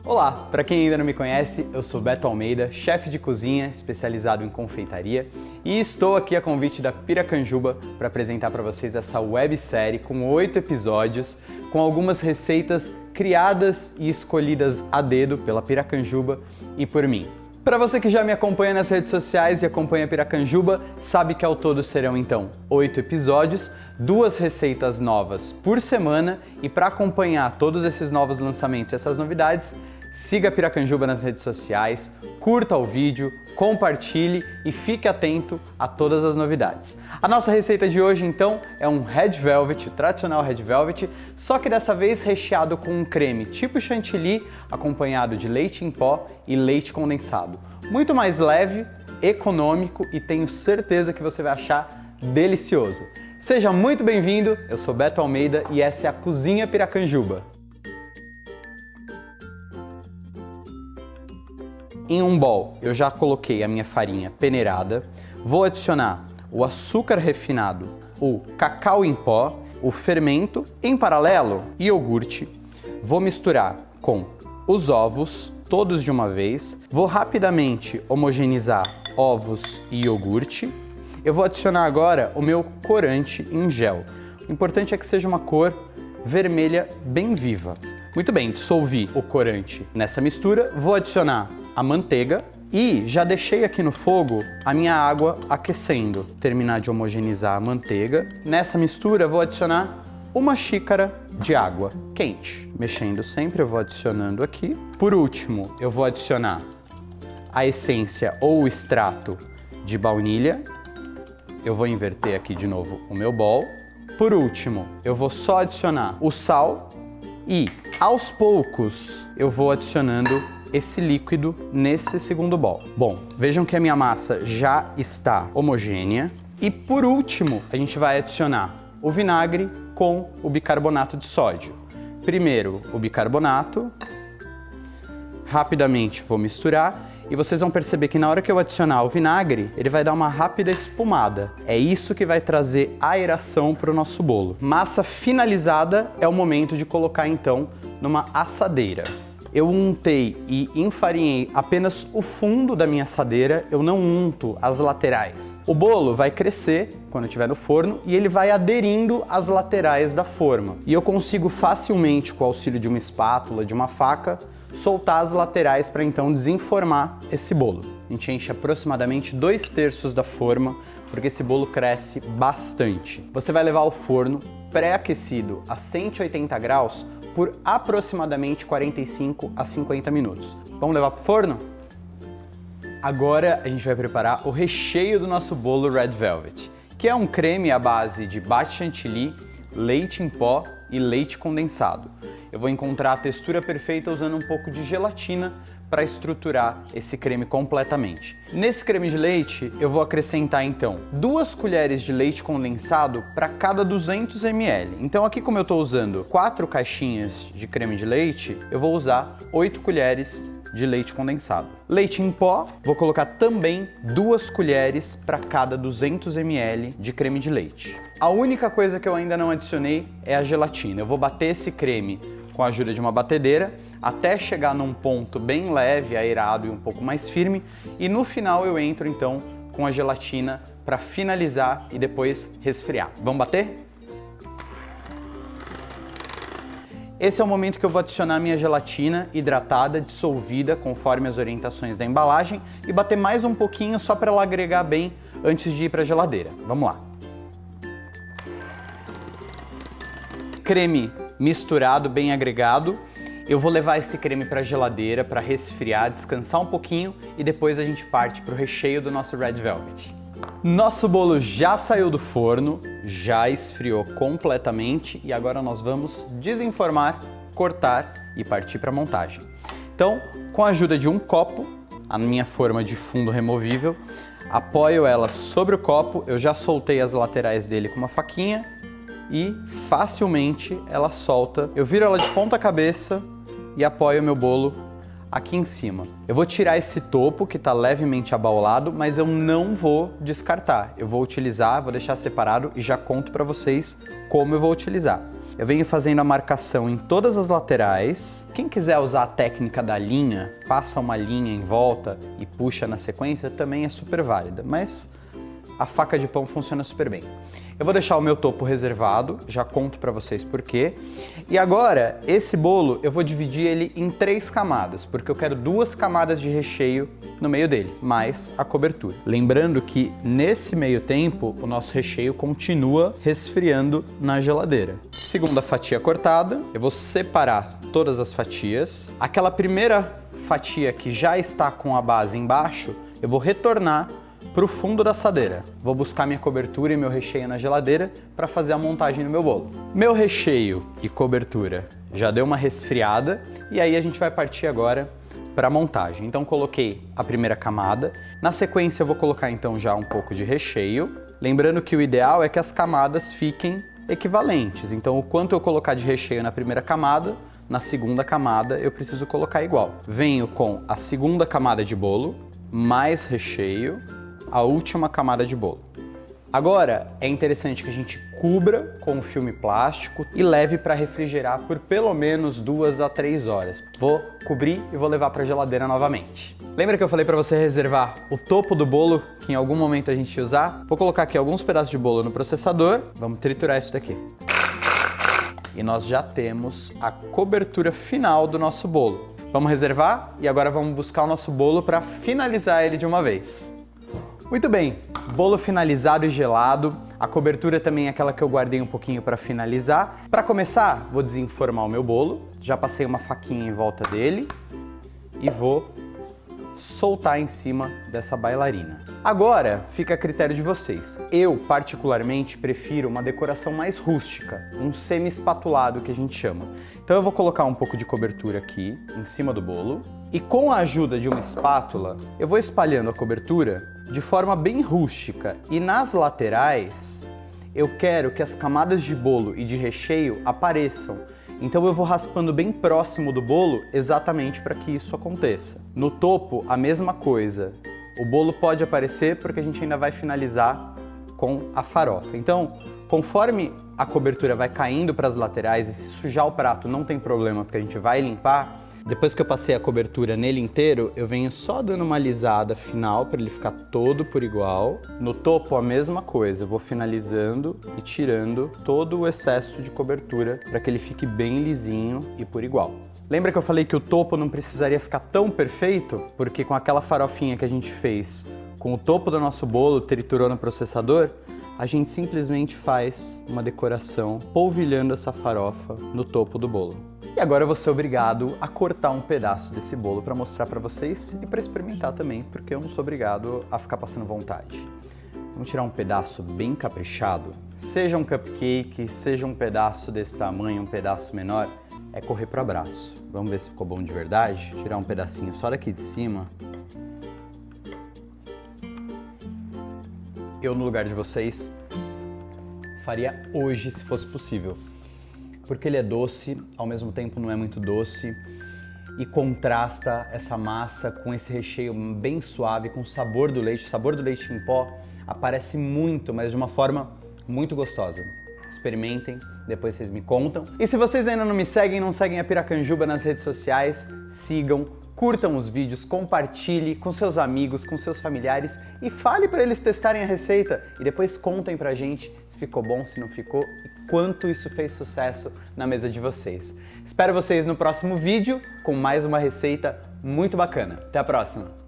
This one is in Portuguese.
Olá, para quem ainda não me conhece, eu sou Beto Almeida, chefe de cozinha especializado em confeitaria e estou aqui a convite da Piracanjuba para apresentar para vocês essa websérie com 8 episódios, com algumas receitas criadas e escolhidas a dedo pela Piracanjuba e por mim. Para você que já me acompanha nas redes sociais e acompanha a Piracanjuba, sabe que ao todo serão então 8 episódios, 2 receitas novas por semana, e para acompanhar todos esses novos lançamentos e essas novidades, siga a Piracanjuba nas redes sociais, curta o vídeo, compartilhe e fique atento a todas as novidades. A nossa receita de hoje então é um Red Velvet, o tradicional Red Velvet, só que dessa vez recheado com um creme tipo chantilly, acompanhado de leite em pó e leite condensado. Muito mais leve, econômico e tenho certeza que você vai achar delicioso. Seja muito bem-vindo, eu sou Beto Almeida e essa é a Cozinha Piracanjuba. Em um bowl eu já coloquei a minha farinha peneirada, vou adicionar o açúcar refinado, o cacau em pó, o fermento, em paralelo, iogurte, vou misturar com os ovos, todos de uma vez, vou rapidamente homogeneizar ovos e iogurte, eu vou adicionar agora o meu corante em gel. O importante é que seja uma cor vermelha bem viva. Muito bem, dissolvi o corante nessa mistura, vou adicionar a manteiga e já deixei aqui no fogo a minha água aquecendo. Terminar de homogeneizar a manteiga. Nessa mistura vou adicionar uma xícara de água quente. Mexendo sempre, eu vou adicionando aqui. Por último, eu vou adicionar a essência ou o extrato de baunilha. Eu vou inverter aqui de novo o meu bowl. Por último, eu vou só adicionar o sal e, aos poucos, eu vou adicionando esse líquido nesse segundo bowl. Bom, vejam que a minha massa já está homogênea. E por último, a gente vai adicionar o vinagre com o bicarbonato de sódio. Primeiro o bicarbonato, rapidamente vou misturar e vocês vão perceber que na hora que eu adicionar o vinagre, ele vai dar uma rápida espumada. É isso que vai trazer aeração para o nosso bolo. Massa finalizada, é o momento de colocar então numa assadeira. Eu untei e enfarinhei apenas o fundo da minha assadeira, eu não unto as laterais. O bolo vai crescer quando estiver no forno e ele vai aderindo às laterais da forma. E eu consigo facilmente, com o auxílio de uma espátula, de uma faca, soltar as laterais para então desenformar esse bolo. A gente enche aproximadamente 2/3 da forma, porque esse bolo cresce bastante. Você vai levar ao forno pré-aquecido a 180 graus por aproximadamente 45 a 50 minutos. Vamos levar para o forno? Agora a gente vai preparar o recheio do nosso bolo Red Velvet, que é um creme à base de bate chantilly, leite em pó e leite condensado. Eu vou encontrar a textura perfeita usando um pouco de gelatina para estruturar esse creme completamente. Nesse creme de leite, eu vou acrescentar então 2 colheres de leite condensado para cada 200 ml. Então aqui, como eu estou usando 4 caixinhas de creme de leite, eu vou usar 8 colheres de leite condensado. Leite em pó, vou colocar também 2 colheres para cada 200 ml de creme de leite. A única coisa que eu ainda não adicionei é a gelatina. Eu vou bater esse creme com a ajuda de uma batedeira até chegar num ponto bem leve, aerado e um pouco mais firme, e no final eu entro então com a gelatina para finalizar e depois resfriar. Vamos bater? Esse é o momento que eu vou adicionar minha gelatina hidratada, dissolvida, conforme as orientações da embalagem, e bater mais um pouquinho só para ela agregar bem antes de ir para a geladeira. Vamos lá. Creme misturado, bem agregado. Eu vou levar esse creme para a geladeira para resfriar, descansar um pouquinho e depois a gente parte para o recheio do nosso Red Velvet. Nosso bolo já saiu do forno, já esfriou completamente e agora nós vamos desenformar, cortar e partir para a montagem. Então, com a ajuda de um copo, a minha forma de fundo removível, apoio ela sobre o copo, eu já soltei as laterais dele com uma faquinha e facilmente ela solta. Eu viro ela de ponta cabeça e apoio o meu bolo aqui em cima. Eu vou tirar esse topo que está levemente abaulado, mas eu não vou descartar. Eu vou utilizar, vou deixar separado e já conto para vocês como eu vou utilizar. Eu venho fazendo a marcação em todas as laterais. Quem quiser usar a técnica da linha, passa uma linha em volta e puxa na sequência, também é super válida, mas a faca de pão funciona super bem. Eu vou deixar o meu topo reservado, já conto pra vocês por quê. E agora, esse bolo, eu vou dividir ele em 3 camadas, porque eu quero 2 camadas de recheio no meio dele, mais a cobertura. Lembrando que, nesse meio tempo, o nosso recheio continua resfriando na geladeira. Segunda fatia cortada, eu vou separar todas as fatias. Aquela primeira fatia que já está com a base embaixo, eu vou retornar para o fundo da assadeira. Vou buscar minha cobertura e meu recheio na geladeira para fazer a montagem do meu bolo. Meu recheio e cobertura já deu uma resfriada e aí a gente vai partir agora para a montagem. Então coloquei a primeira camada, na sequência eu vou colocar então já um pouco de recheio, lembrando que o ideal é que as camadas fiquem equivalentes. Então o quanto eu colocar de recheio na primeira camada, na segunda camada eu preciso colocar igual. Venho com a segunda camada de bolo, mais recheio, a última camada de bolo. Agora é interessante que a gente cubra com filme plástico e leve para refrigerar por pelo menos 2 a 3 horas. Vou cobrir e vou levar para a geladeira novamente. Lembra que eu falei para você reservar o topo do bolo que em algum momento a gente ia usar? Vou colocar aqui alguns pedaços de bolo no processador. Vamos triturar isso daqui. E nós já temos a cobertura final do nosso bolo. Vamos reservar e agora vamos buscar o nosso bolo para finalizar ele de uma vez. Muito bem, bolo finalizado e gelado, a cobertura também é aquela que eu guardei um pouquinho para finalizar. Para começar, vou desenformar o meu bolo, já passei uma faquinha em volta dele e vou soltar em cima dessa bailarina. Agora, fica a critério de vocês. Eu, particularmente, prefiro uma decoração mais rústica, um semi-espatulado que a gente chama. Então eu vou colocar um pouco de cobertura aqui, em cima do bolo, e com a ajuda de uma espátula, eu vou espalhando a cobertura de forma bem rústica. E nas laterais, eu quero que as camadas de bolo e de recheio apareçam. Então eu vou raspando bem próximo do bolo exatamente para que isso aconteça. No topo, a mesma coisa. O bolo pode aparecer porque a gente ainda vai finalizar com a farofa. Então, conforme a cobertura vai caindo para as laterais e se sujar o prato não tem problema porque a gente vai limpar, depois que eu passei a cobertura nele inteiro, eu venho só dando uma alisada final para ele ficar todo por igual. No topo a mesma coisa, eu vou finalizando e tirando todo o excesso de cobertura para que ele fique bem lisinho e por igual. Lembra que eu falei que o topo não precisaria ficar tão perfeito? Porque com aquela farofinha que a gente fez com o topo do nosso bolo, triturou no processador, a gente simplesmente faz uma decoração polvilhando essa farofa no topo do bolo. E agora eu vou ser obrigado a cortar um pedaço desse bolo para mostrar para vocês e para experimentar também, porque eu não sou obrigado a ficar passando vontade. Vamos tirar um pedaço bem caprichado. Seja um cupcake, seja um pedaço desse tamanho, um pedaço menor, é correr para abraço. Vamos ver se ficou bom de verdade? Tirar um pedacinho só daqui de cima. Eu, no lugar de vocês, faria hoje se fosse possível. Porque ele é doce, ao mesmo tempo não é muito doce e contrasta essa massa com esse recheio bem suave, com o sabor do leite. O sabor do leite em pó aparece muito, mas de uma forma muito gostosa. Experimentem, depois vocês me contam. E se vocês ainda não me seguem, não seguem a Piracanjuba nas redes sociais, sigam, curtam os vídeos, compartilhe com seus amigos, com seus familiares e fale para eles testarem a receita e depois contem pra gente se ficou bom, se não ficou e quanto isso fez sucesso na mesa de vocês. Espero vocês no próximo vídeo com mais uma receita muito bacana. Até a próxima!